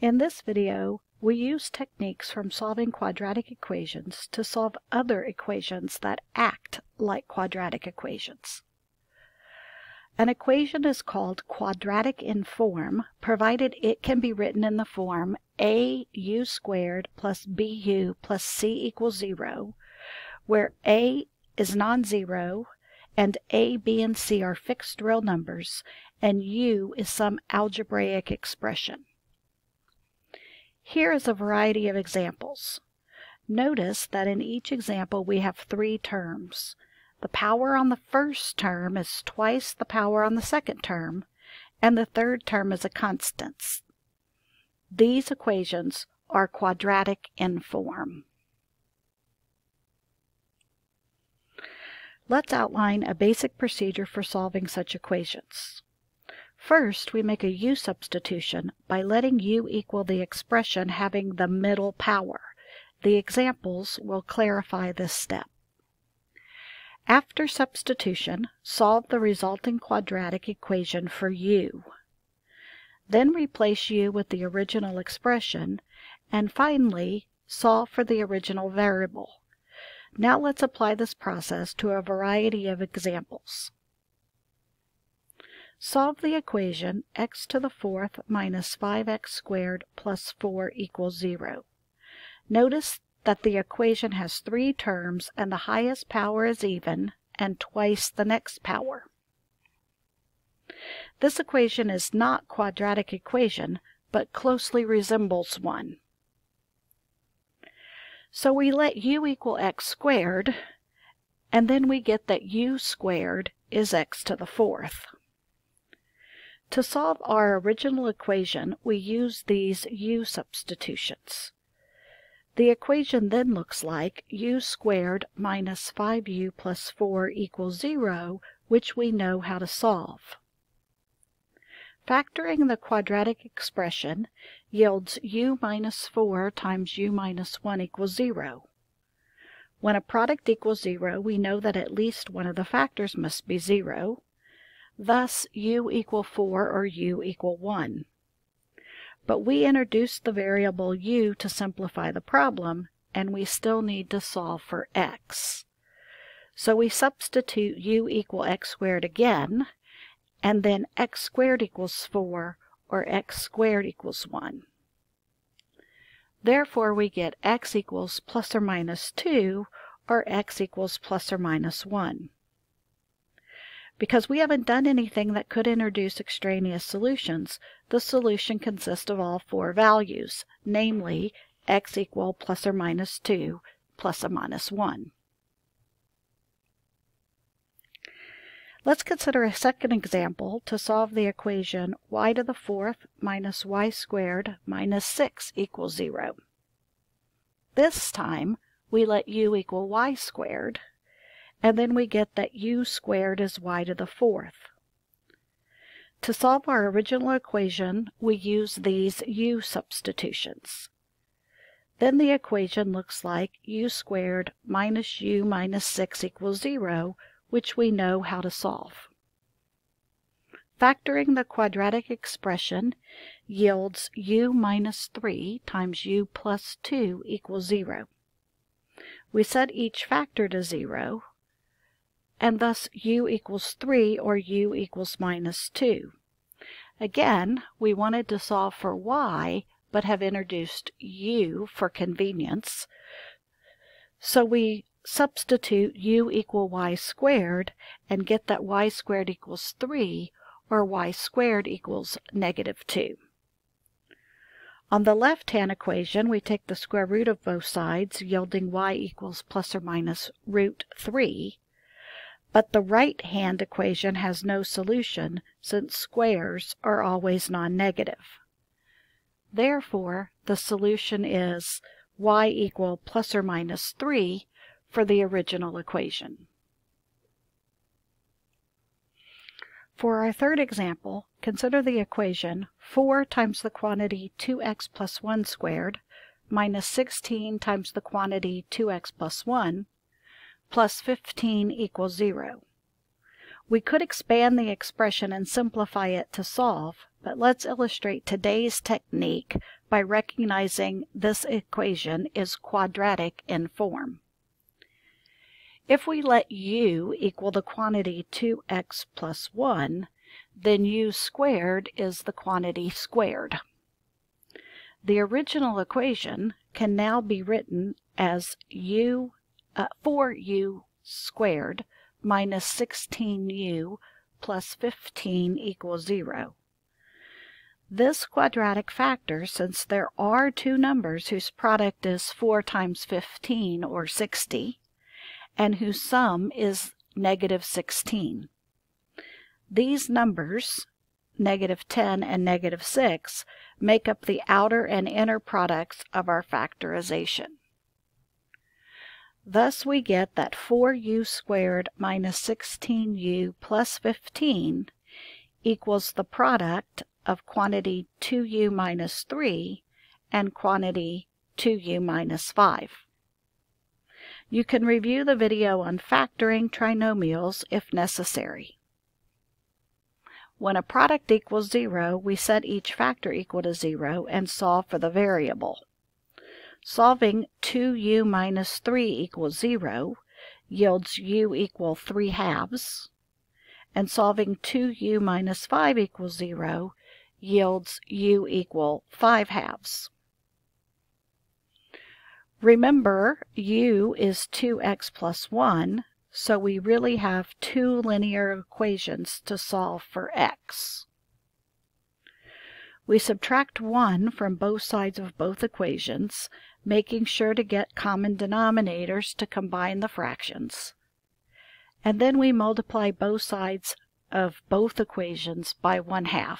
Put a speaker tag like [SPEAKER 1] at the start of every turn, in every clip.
[SPEAKER 1] In this video, we use techniques from solving quadratic equations to solve other equations that act like quadratic equations. An equation is called quadratic in form, provided it can be written in the form AU squared plus BU plus C equals 0, where A is non-zero, and A, B, and C are fixed real numbers, and U is some algebraic expression. Here is a variety of examples. Notice that in each example we have three terms. The power on the first term is twice the power on the second term, and the third term is a constant. These equations are quadratic in form. Let's outline a basic procedure for solving such equations. First, we make a U substitution by letting U equal the expression having the middle power. The examples will clarify this step. After substitution, solve the resulting quadratic equation for U. Then replace U with the original expression, and finally, solve for the original variable. Now let's apply this process to a variety of examples. Solve the equation x to the fourth minus 5x squared plus 4 equals 0. Notice that the equation has three terms and the highest power is even and twice the next power. This equation is not a quadratic equation, but closely resembles one. So we let u equal x squared, and then we get that u squared is x to the fourth. To solve our original equation, we use these u substitutions. The equation then looks like u squared minus 5u plus 4 equals 0, which we know how to solve. Factoring the quadratic expression yields u minus 4 times u minus 1 equals 0. When a product equals 0, we know that at least one of the factors must be 0. Thus, u equal 4 or u equal 1. But we introduced the variable u to simplify the problem, and we still need to solve for x. So we substitute u equal x squared again, and then x squared equals 4, or x squared equals 1. Therefore, we get x equals plus or minus 2, or x equals plus or minus 1. Because we haven't done anything that could introduce extraneous solutions, the solution consists of all four values, namely x equal plus or minus 2, plus or minus 1. Let's consider a second example to solve the equation y to the fourth minus y squared minus 6 equals 0. This time, we let u equal y squared, and then we get that u squared is y to the fourth. To solve our original equation, we use these u substitutions. Then the equation looks like u squared minus u minus 6 equals 0, which we know how to solve. Factoring the quadratic expression yields u minus 3 times u plus 2 equals 0. We set each factor to 0, and thus u equals 3 or u equals minus 2. Again, we wanted to solve for y, but have introduced u for convenience. So we substitute u equal y squared and get that y squared equals 3, or y squared equals negative 2. On the left-hand equation, we take the square root of both sides, yielding y equals plus or minus root 3. But the right-hand equation has no solution, since squares are always non-negative. Therefore, the solution is y equal plus or minus 3 for the original equation. For our third example, consider the equation 4 times the quantity 2x plus 1 squared minus 16 times the quantity 2x plus 1 plus 15 equals 0. We could expand the expression and simplify it to solve, but let's illustrate today's technique by recognizing this equation is quadratic in form. If we let u equal the quantity 2x plus 1, then u squared is the quantity squared. The original equation can now be written as 4u squared minus 16u plus 15 equals 0. This quadratic factor, since there are two numbers whose product is 4 times 15 or 60, and whose sum is negative 16. These numbers, negative 10 and negative 6, make up the outer and inner products of our factorization. Thus we get that 4u squared minus 16u plus 15 equals the product of quantity 2u minus 3 and quantity 2u minus 5. You can review the video on factoring trinomials if necessary. When a product equals 0, we set each factor equal to 0 and solve for the variable. Solving 2u minus 3 equals 0 yields u equal 3 halves, and solving 2u minus 5 equals 0 yields u equal 5 halves. Remember, u is 2x plus 1, so we really have two linear equations to solve for x. We subtract 1 from both sides of both equations, making sure to get common denominators to combine the fractions. And then we multiply both sides of both equations by 1/2.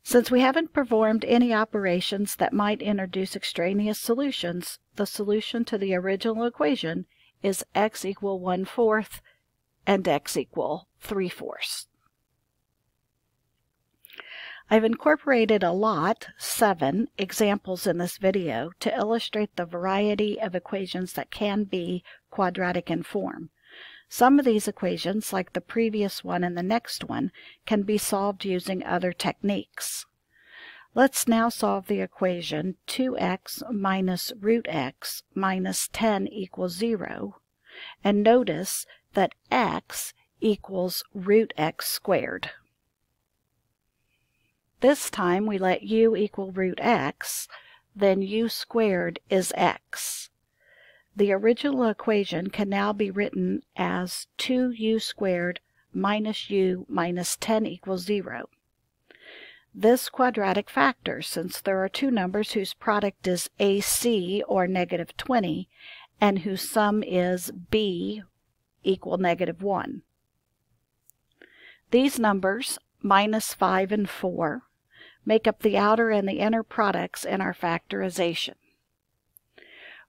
[SPEAKER 1] Since we haven't performed any operations that might introduce extraneous solutions, the solution to the original equation is x equal 1/4 and x equal 3/4. I've incorporated a lot, 7, examples in this video to illustrate the variety of equations that can be quadratic in form. Some of these equations, like the previous one and the next one, can be solved using other techniques. Let's now solve the equation 2x minus root x minus 10 equals 0, and notice that x equals root x squared. This time we let u equal root x, then u squared is x. The original equation can now be written as 2u squared minus u minus 10 equals 0. This quadratic factor, since there are two numbers whose product is AC or negative 20 and whose sum is b equal negative 1. These numbers, minus 5 and 4, make up the outer and the inner products in our factorization.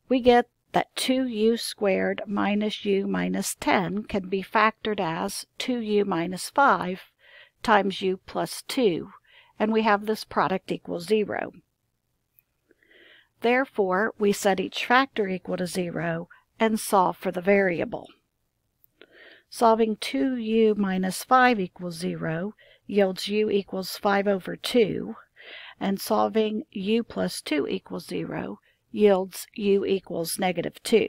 [SPEAKER 1] We get that 2u squared minus u minus 10 can be factored as 2u minus 5 times u plus 2, and we have this product equals 0. Therefore, we set each factor equal to 0 and solve for the variable. Solving 2u minus 5 equals 0 yields u equals 5/2, and solving u plus 2 equals 0 yields u equals negative 2.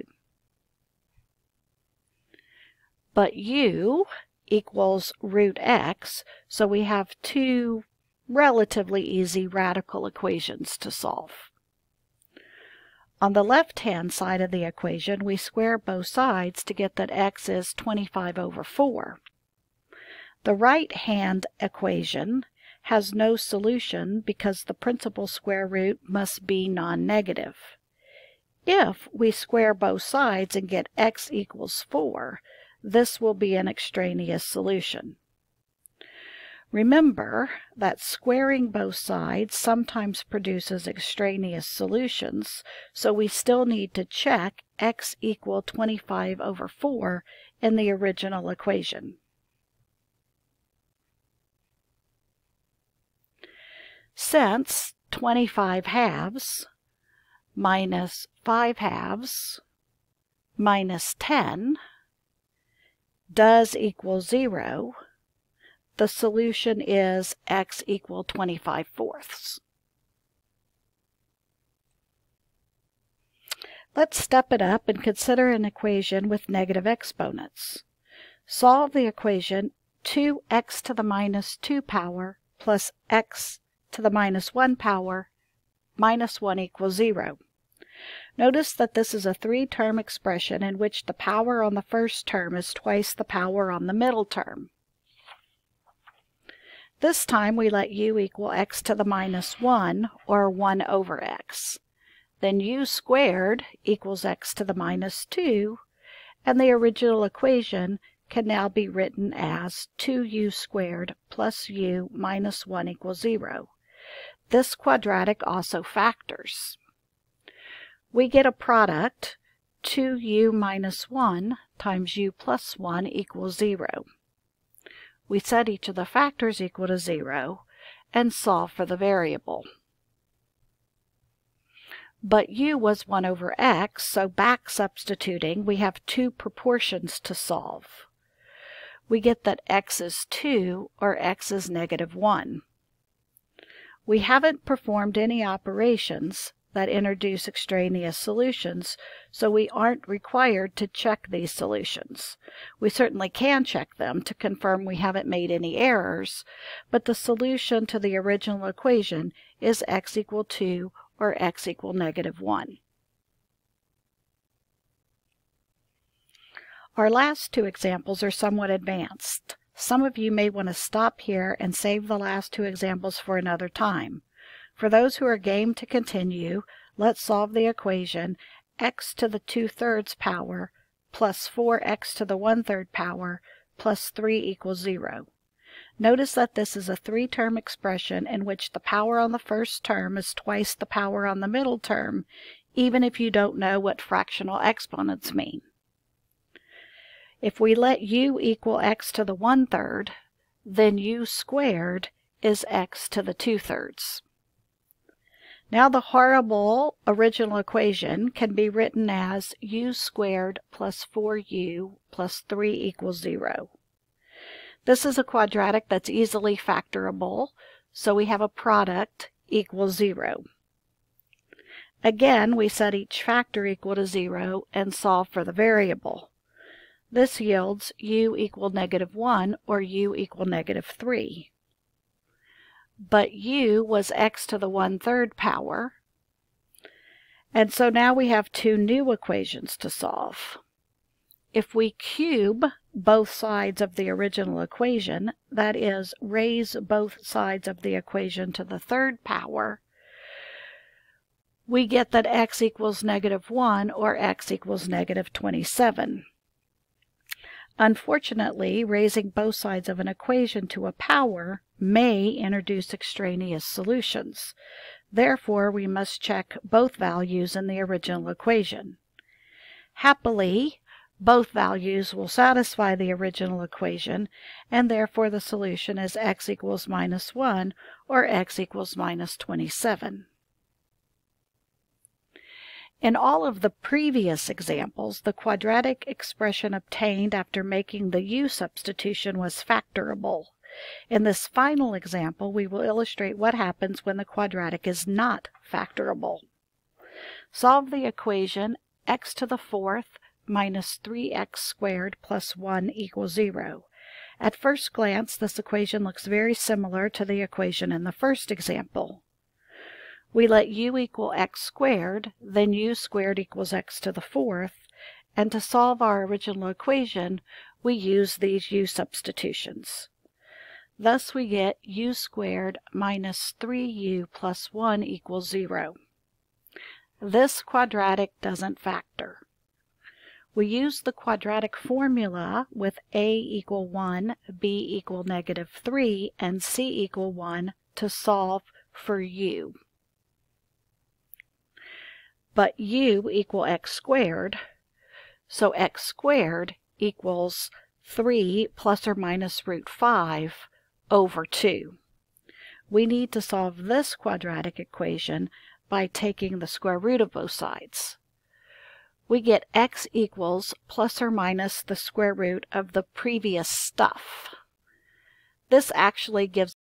[SPEAKER 1] But u equals root x, so we have two relatively easy radical equations to solve. On the left-hand side of the equation, we square both sides to get that x is 25/4. The right-hand equation has no solution because the principal square root must be non-negative. If we square both sides and get x equals 4, this will be an extraneous solution. Remember that squaring both sides sometimes produces extraneous solutions, so we still need to check x equal 25/4 in the original equation. Since 25 halves minus 5 halves minus 10 does equal 0, the solution is x equal 25/4. Let's step it up and consider an equation with negative exponents. Solve the equation 2x to the minus 2 power plus x to the minus 1 power minus 1 equals 0. Notice that this is a three-term expression in which the power on the first term is twice the power on the middle term. This time we let u equal x to the minus 1, or 1 over x. Then u squared equals x to the minus 2, and the original equation can now be written as 2u squared plus u minus 1 equals 0. This quadratic also factors. We get a product, 2u minus 1 times u plus 1 equals 0. We set each of the factors equal to 0 and solve for the variable. But u was 1 over x, so back substituting, we have two proportions to solve. We get that x is 2 or x is negative 1. We haven't performed any operations that introduce extraneous solutions, so we aren't required to check these solutions. We certainly can check them to confirm we haven't made any errors, but the solution to the original equation is x equal 2 or x equal negative 1. Our last two examples are somewhat advanced. Some of you may want to stop here and save the last two examples for another time. For those who are game to continue, let's solve the equation x to the 2/3 power plus 4x to the 1/3 power plus 3 equals 0. Notice that this is a three-term expression in which the power on the first term is twice the power on the middle term, even if you don't know what fractional exponents mean. If we let u equal x to the 1/3, then u squared is x to the 2/3. Now the horrible original equation can be written as u squared plus 4u plus 3 equals 0. This is a quadratic that's easily factorable, so we have a product equals 0. Again, we set each factor equal to 0 and solve for the variable. This yields u equal negative 1 or u equal negative 3. But u was x to the 1/3 power, and so now we have two new equations to solve. If we cube both sides of the original equation, that is, raise both sides of the equation to the 3rd power, we get that x equals negative 1 or x equals negative 27. Unfortunately, raising both sides of an equation to a power may introduce extraneous solutions. Therefore, we must check both values in the original equation. Happily, both values will satisfy the original equation, and therefore the solution is x equals minus 1 or x equals minus 27. In all of the previous examples, the quadratic expression obtained after making the u substitution was factorable. In this final example, we will illustrate what happens when the quadratic is not factorable. Solve the equation x to the 4th minus 3x squared plus 1 equals 0. At first glance, this equation looks very similar to the equation in the first example. We let u equal x squared, then u squared equals x to the 4th, and to solve our original equation, we use these u substitutions. Thus we get u squared minus 3u plus 1 equals 0. This quadratic doesn't factor. We use the quadratic formula with a equal 1, b equal negative 3, and c equal 1 to solve for u. But u equal x squared, so x squared equals 3 plus or minus root 5 over 2. We need to solve this quadratic equation by taking the square root of both sides. We get x equals plus or minus the square root of the previous stuff. This actually gives